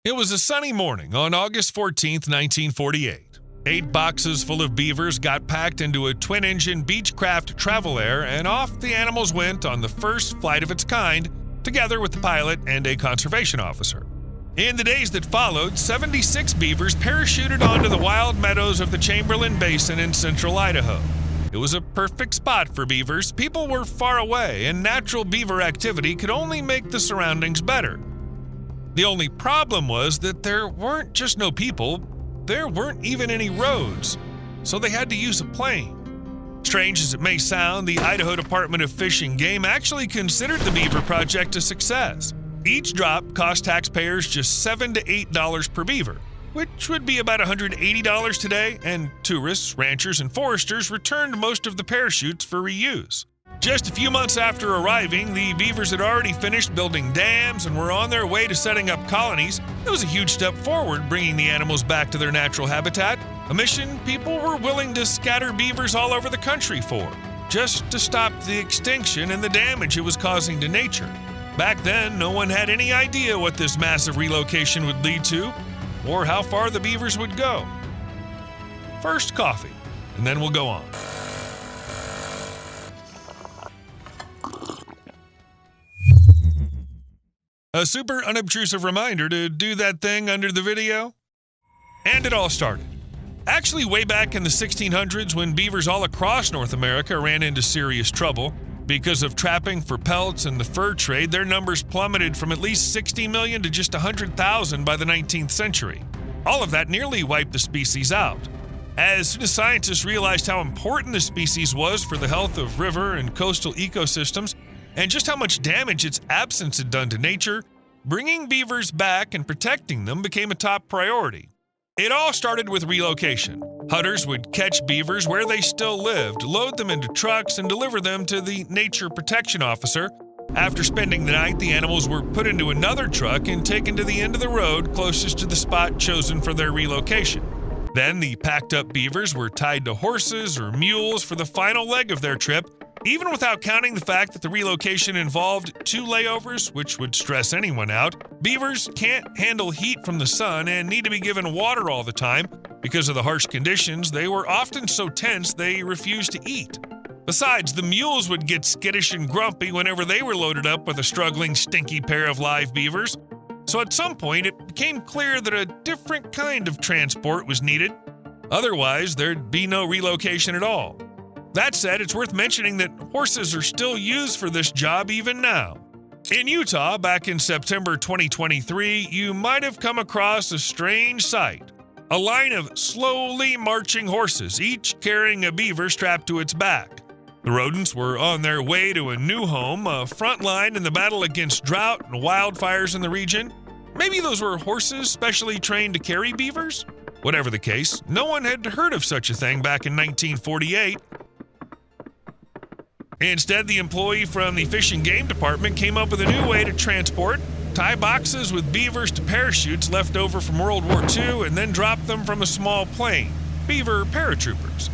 It was a sunny morning on August 14, 1948. 8 boxes full of beavers got packed into a twin-engine Beechcraft Travel Air, and off the animals went on the first flight of its kind, together with the pilot and a conservation officer. In the days that followed, 76 beavers parachuted onto the wild meadows of the Chamberlain Basin in central Idaho. It was a perfect spot for beavers. People were far away, and natural beaver activity could only make the surroundings better. The only problem was that there weren't just no people, there weren't even any roads, so they had to use a plane. Strange as it may sound, the Idaho Department of Fish and Game actually considered the beaver project a success. Each drop cost taxpayers just $7 to $8 per beaver, which would be about $180 today, and tourists, ranchers, and foresters returned most of the parachutes for reuse. Just a few months after arriving, the beavers had already finished building dams and were on their way to setting up colonies. It was a huge step forward, bringing the animals back to their natural habitat, a mission people were willing to scatter beavers all over the country for, just to stop the extinction and the damage it was causing to nature. Back then, no one had any idea what this massive relocation would lead to, or how far the beavers would go. First coffee, and then we'll go on. A super unobtrusive reminder to do that thing under the video. And it all started. Actually, way back in the 1600s, when beavers all across North America ran into serious trouble. Because of trapping for pelts and the fur trade, their numbers plummeted from at least 60 million to just 100,000 by the 19th century. All of that nearly wiped the species out. As soon as scientists realized how important the species was for the health of river and coastal ecosystems, and just how much damage its absence had done to nature, bringing beavers back and protecting them became a top priority. It all started with relocation. Hunters would catch beavers where they still lived, load them into trucks, and deliver them to the Nature Protection Officer. After spending the night, the animals were put into another truck and taken to the end of the road closest to the spot chosen for their relocation. Then the packed-up beavers were tied to horses or mules for the final leg of their trip, even without counting the fact that the relocation involved 2 layovers, which would stress anyone out. Beavers can't handle heat from the sun and need to be given water all the time. Because of the harsh conditions, they were often so tense they refused to eat. Besides, the mules would get skittish and grumpy whenever they were loaded up with a struggling, stinky pair of live beavers. So at some point, it became clear that a different kind of transport was needed. Otherwise, there'd be no relocation at all. That said, it's worth mentioning that horses are still used for this job even now. In Utah, back in September 2023, you might have come across a strange sight. A line of slowly marching horses, each carrying a beaver strapped to its back. The rodents were on their way to a new home, a front line in the battle against drought and wildfires in the region. Maybe those were horses specially trained to carry beavers? Whatever the case, no one had heard of such a thing back in 1948. Instead, the employee from the Fish and Game Department came up with a new way to transport, tie boxes with beavers to parachutes left over from World War II, and then drop them from a small plane, beaver paratroopers.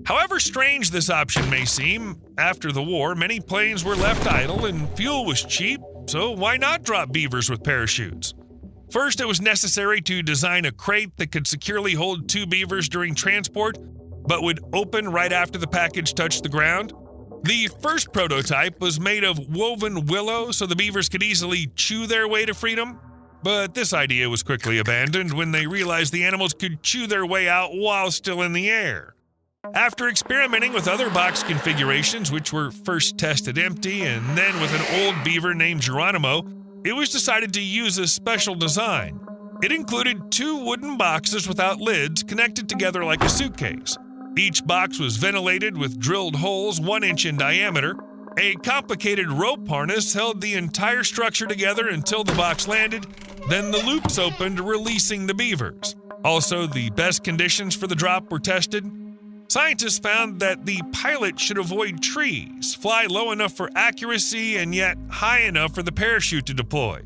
However strange this option may seem, after the war, many planes were left idle and fuel was cheap, so why not drop beavers with parachutes? First, it was necessary to design a crate that could securely hold 2 beavers during transport, but would open right after the package touched the ground. The first prototype was made of woven willow so the beavers could easily chew their way to freedom, but this idea was quickly abandoned when they realized the animals could chew their way out while still in the air. After experimenting with other box configurations, which were first tested empty and then with an old beaver named Geronimo, it was decided to use a special design. It included 2 wooden boxes without lids connected together like a suitcase. Each box was ventilated with drilled holes 1 inch in diameter. A complicated rope harness held the entire structure together until the box landed, then the loops opened, releasing the beavers. Also, the best conditions for the drop were tested. Scientists found that the pilot should avoid trees, fly low enough for accuracy, and yet high enough for the parachute to deploy.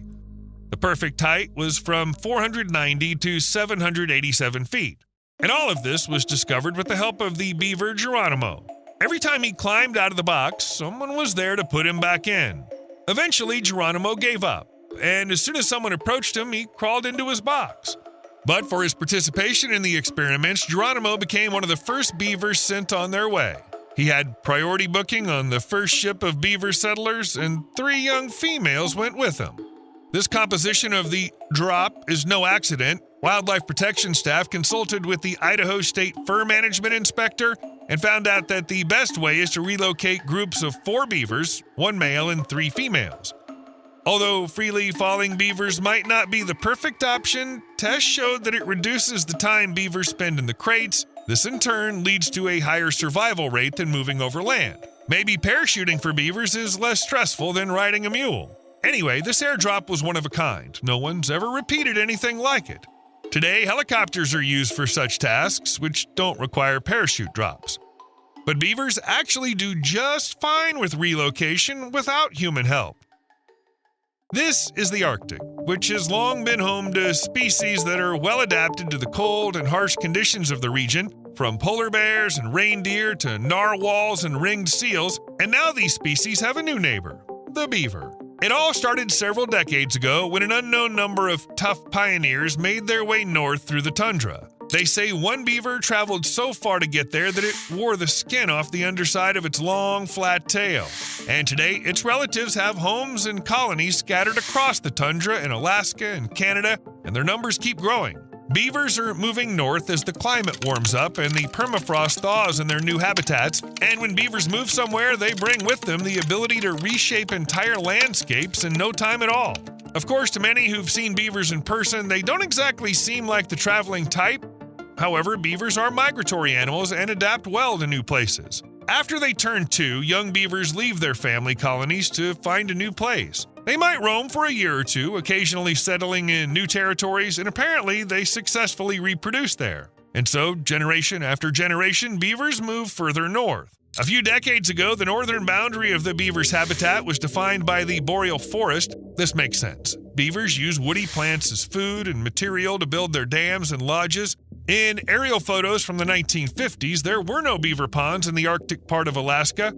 The perfect height was from 490 to 787 feet. And all of this was discovered with the help of the beaver Geronimo. Every time he climbed out of the box, someone was there to put him back in. Eventually, Geronimo gave up. and as soon as someone approached him, he crawled into his box. But for his participation in the experiments, Geronimo became one of the first beavers sent on their way. He had priority booking on the first ship of beaver settlers, and 3 young females went with him. This composition of the drop is no accident. Wildlife protection staff consulted with the Idaho State Fur Management Inspector and found out that the best way is to relocate groups of 4 beavers, 1 male and 3 females. Although freely falling beavers might not be the perfect option, tests showed that it reduces the time beavers spend in the crates. This in turn leads to a higher survival rate than moving over land. Maybe parachuting for beavers is less stressful than riding a mule. Anyway, this airdrop was one of a kind. No one's ever repeated anything like it. Today, helicopters are used for such tasks, which don't require parachute drops. But beavers actually do just fine with relocation without human help. This is the Arctic, which has long been home to species that are well adapted to the cold and harsh conditions of the region, from polar bears and reindeer to narwhals and ringed seals, and now these species have a new neighbor, the beaver. It all started several decades ago when an unknown number of tough pioneers made their way north through the tundra. They say one beaver traveled so far to get there that it wore the skin off the underside of its long, flat tail. And today, its relatives have homes and colonies scattered across the tundra in Alaska and Canada, and their numbers keep growing. Beavers are moving north as the climate warms up and the permafrost thaws in their new habitats, and when beavers move somewhere, they bring with them the ability to reshape entire landscapes in no time at all. Of course, to many who've seen beavers in person, they don't exactly seem like the traveling type. However, beavers are migratory animals and adapt well to new places. After they turn 2, young beavers leave their family colonies to find a new place. They might roam for a year or 2, occasionally settling in new territories, and apparently they successfully reproduce there. And so, generation after generation, beavers move further north. A few decades ago, the northern boundary of the beaver's habitat was defined by the boreal forest. This makes sense. Beavers use woody plants as food and material to build their dams and lodges. In aerial photos from the 1950s, there were no beaver ponds in the Arctic part of Alaska.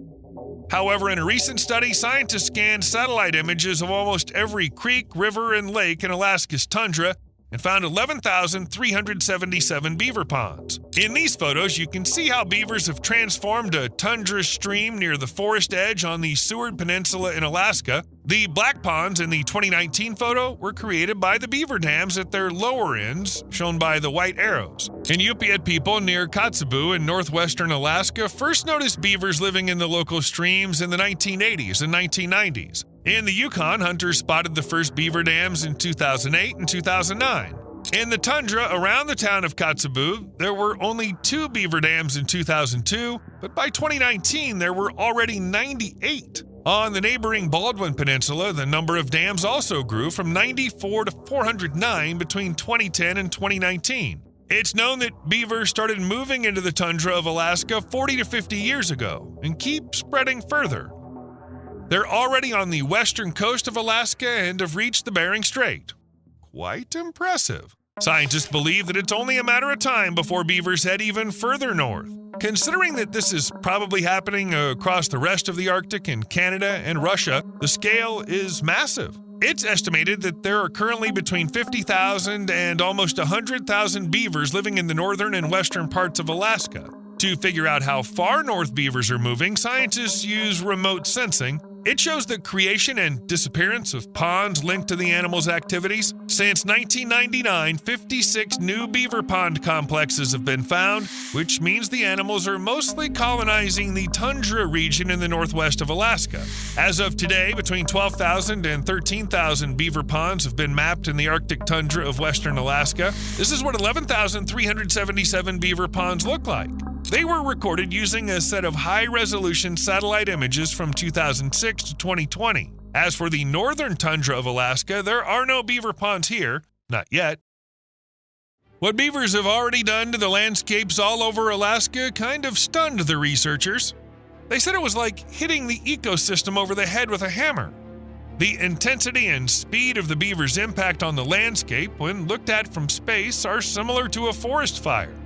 However, in a recent study, scientists scanned satellite images of almost every creek, river, and lake in Alaska's tundra and found 11,377 beaver ponds. In these photos, you can see how beavers have transformed a tundra stream near the forest edge on the Seward Peninsula in Alaska. The black ponds in the 2019 photo were created by the beaver dams at their lower ends, shown by the white arrows. Inupiat people near Kotzebue in northwestern Alaska first noticed beavers living in the local streams in the 1980s and 1990s. In the Yukon, hunters spotted the first beaver dams in 2008 and 2009. In the tundra around the town of Kotzebue, there were only 2 beaver dams in 2002, but by 2019 there were already 98. On the neighboring Baldwin Peninsula, the number of dams also grew from 94 to 409 between 2010 and 2019. It's known that beaver started moving into the tundra of Alaska 40 to 50 years ago and keep spreading further. They're already on the western coast of Alaska and have reached the Bering Strait. Quite impressive. Scientists believe that it's only a matter of time before beavers head even further north. Considering that this is probably happening across the rest of the Arctic in Canada and Russia, the scale is massive. It's estimated that there are currently between 50,000 and almost 100,000 beavers living in the northern and western parts of Alaska. To figure out how far north beavers are moving, scientists use remote sensing. It shows the creation and disappearance of ponds linked to the animal's activities. Since 1999, 56 new beaver pond complexes have been found, which means the animals are mostly colonizing the tundra region in the northwest of Alaska. As of today, between 12,000 and 13,000 beaver ponds have been mapped in the Arctic tundra of western Alaska. This is what 11,377 beaver ponds look like. They were recorded using a set of high-resolution satellite images from 2006 to 2020. As for the northern tundra of Alaska, there are no beaver ponds here, not yet. What beavers have already done to the landscapes all over Alaska kind of stunned the researchers. They said it was like hitting the ecosystem over the head with a hammer. The intensity and speed of the beaver's impact on the landscape, when looked at from space, are similar to a forest fire.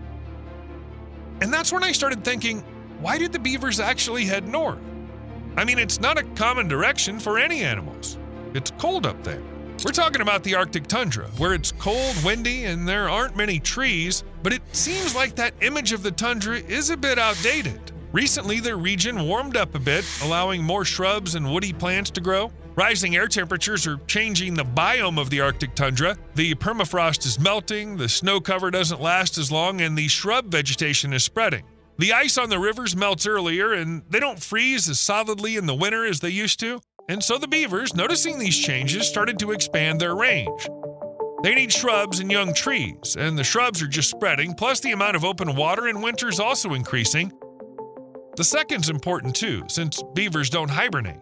And that's when I started thinking, why did the beavers actually head north? I mean, it's not a common direction for any animals. It's cold up there. We're talking about the Arctic tundra, where it's cold, windy, and there aren't many trees, but it seems like that image of the tundra is a bit outdated. Recently, the region warmed up a bit, allowing more shrubs and woody plants to grow. Rising air temperatures are changing the biome of the Arctic tundra. The permafrost is melting, the snow cover doesn't last as long, and the shrub vegetation is spreading. The ice on the rivers melts earlier, and they don't freeze as solidly in the winter as they used to. And so the beavers, noticing these changes, started to expand their range. They need shrubs and young trees, and the shrubs are just spreading, plus the amount of open water in winter is also increasing. The second's important too, since beavers don't hibernate.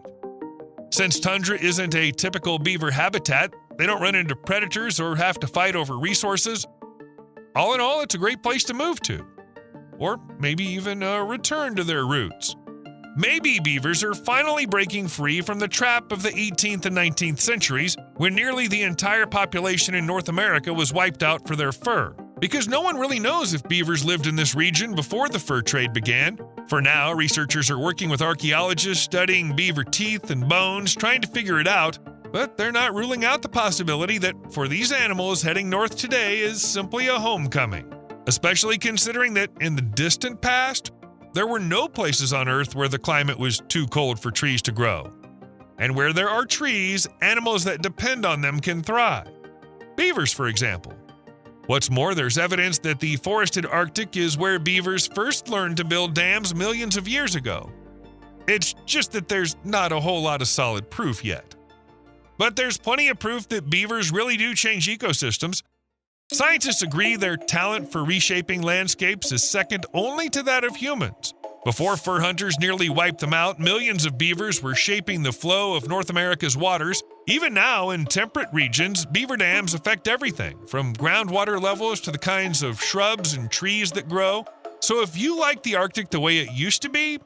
Since tundra isn't a typical beaver habitat, they don't run into predators or have to fight over resources. All in all, it's a great place to move to. Or maybe even return to their roots. Maybe beavers are finally breaking free from the trap of the 18th and 19th centuries, when nearly the entire population in North America was wiped out for their fur. Because no one really knows if beavers lived in this region before the fur trade began. For now, researchers are working with archaeologists studying beaver teeth and bones, trying to figure it out, but they're not ruling out the possibility that for these animals, heading north today is simply a homecoming. Especially considering that in the distant past, there were no places on Earth where the climate was too cold for trees to grow. And where there are trees, animals that depend on them can thrive. Beavers, for example. What's more, there's evidence that the forested Arctic is where beavers first learned to build dams millions of years ago. It's just that there's not a whole lot of solid proof yet. But there's plenty of proof that beavers really do change ecosystems. Scientists agree their talent for reshaping landscapes is second only to that of humans. Before fur hunters nearly wiped them out, millions of beavers were shaping the flow of North America's waters. Even now, in temperate regions, beaver dams affect everything, from groundwater levels to the kinds of shrubs and trees that grow. So if you like the Arctic the way it used to be,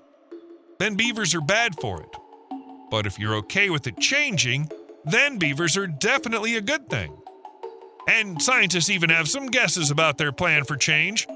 then beavers are bad for it. But if you're okay with it changing, then beavers are definitely a good thing. And scientists even have some guesses about their plan for change.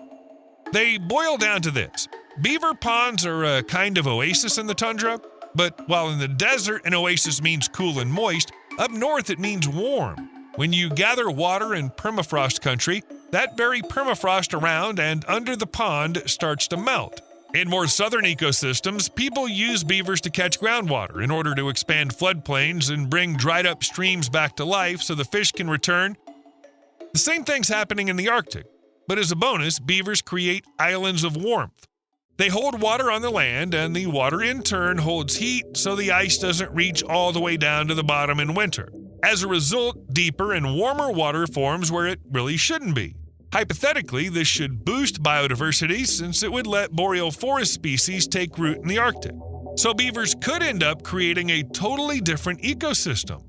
They boil down to this. Beaver ponds are a kind of oasis in the tundra, but while in the desert an oasis means cool and moist, up north it means warm. When you gather water in permafrost country, that very permafrost around and under the pond starts to melt. In more southern ecosystems, people use beavers to catch groundwater in order to expand floodplains and bring dried up streams back to life so the fish can return. The same thing's happening in the Arctic, but as a bonus, beavers create islands of warmth. They hold water on the land, and the water in turn holds heat so the ice doesn't reach all the way down to the bottom in winter. As a result, deeper and warmer water forms where it really shouldn't be. Hypothetically, this should boost biodiversity since it would let boreal forest species take root in the Arctic. So beavers could end up creating a totally different ecosystem.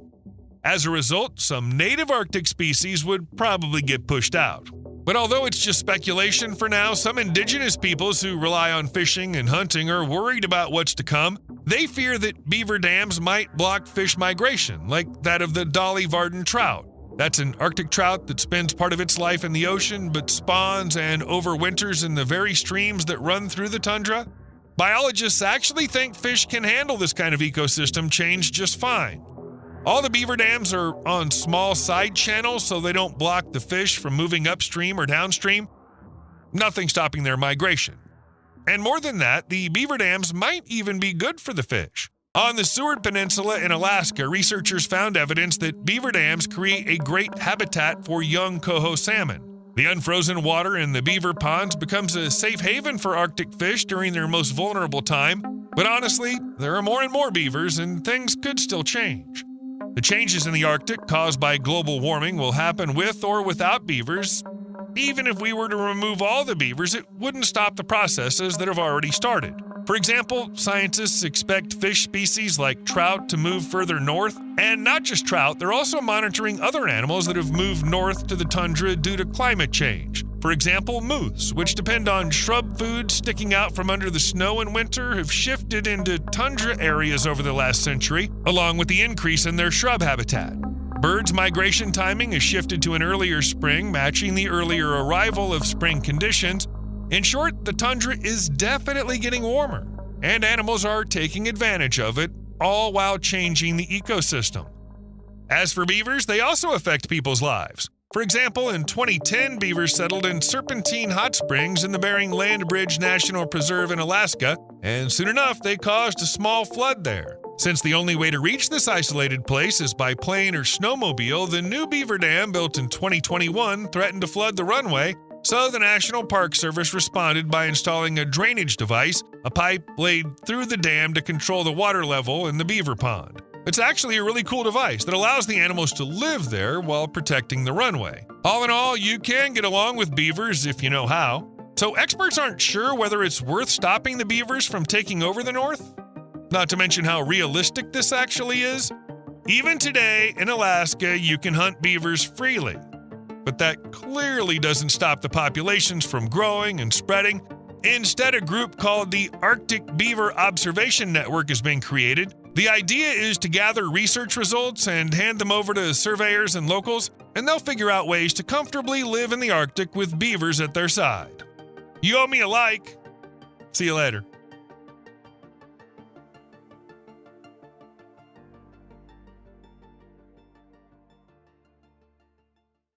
As a result, some native Arctic species would probably get pushed out. But although it's just speculation for now, some indigenous peoples who rely on fishing and hunting are worried about what's to come. They fear that beaver dams might block fish migration, like that of the Dolly Varden trout. That's an Arctic trout that spends part of its life in the ocean but spawns and overwinters in the very streams that run through the tundra. Biologists actually think fish can handle this kind of ecosystem change just fine. All the beaver dams are on small side channels so they don't block the fish from moving upstream or downstream. Nothing stopping their migration. And more than that, the beaver dams might even be good for the fish. On the Seward Peninsula in Alaska, researchers found evidence that beaver dams create a great habitat for young coho salmon. The unfrozen water in the beaver ponds becomes a safe haven for Arctic fish during their most vulnerable time. But honestly, there are more and more beavers, and things could still change. The changes in the Arctic caused by global warming will happen with or without beavers. Even if we were to remove all the beavers, it wouldn't stop the processes that have already started. For example, scientists expect fish species like trout to move further north, and not just trout, they're also monitoring other animals that have moved north to the tundra due to climate change. For example, moose, which depend on shrub food sticking out from under the snow in winter, have shifted into tundra areas over the last century, along with the increase in their shrub habitat. Birds' migration timing has shifted to an earlier spring, matching the earlier arrival of spring conditions. In short, the tundra is definitely getting warmer, and animals are taking advantage of it, all while changing the ecosystem. As for beavers, they also affect people's lives. For example, in 2010, beavers settled in Serpentine Hot Springs in the Bering Land Bridge National Preserve in Alaska, and soon enough, they caused a small flood there. Since the only way to reach this isolated place is by plane or snowmobile, the new beaver dam built in 2021 threatened to flood the runway, so the National Park Service responded by installing a drainage device, a pipe laid through the dam to control the water level in the beaver pond. It's actually a really cool device that allows the animals to live there while protecting the runway. All in all, you can get along with beavers if you know how. So experts aren't sure whether it's worth stopping the beavers from taking over the north. Not to mention how realistic this actually is. Even today in Alaska, you can hunt beavers freely. But that clearly doesn't stop the populations from growing and spreading. Instead, a group called the Arctic Beaver Observation Network is being created. The idea is to gather research results and hand them over to surveyors and locals, and they'll figure out ways to comfortably live in the Arctic with beavers at their side. You owe me a like. See you later.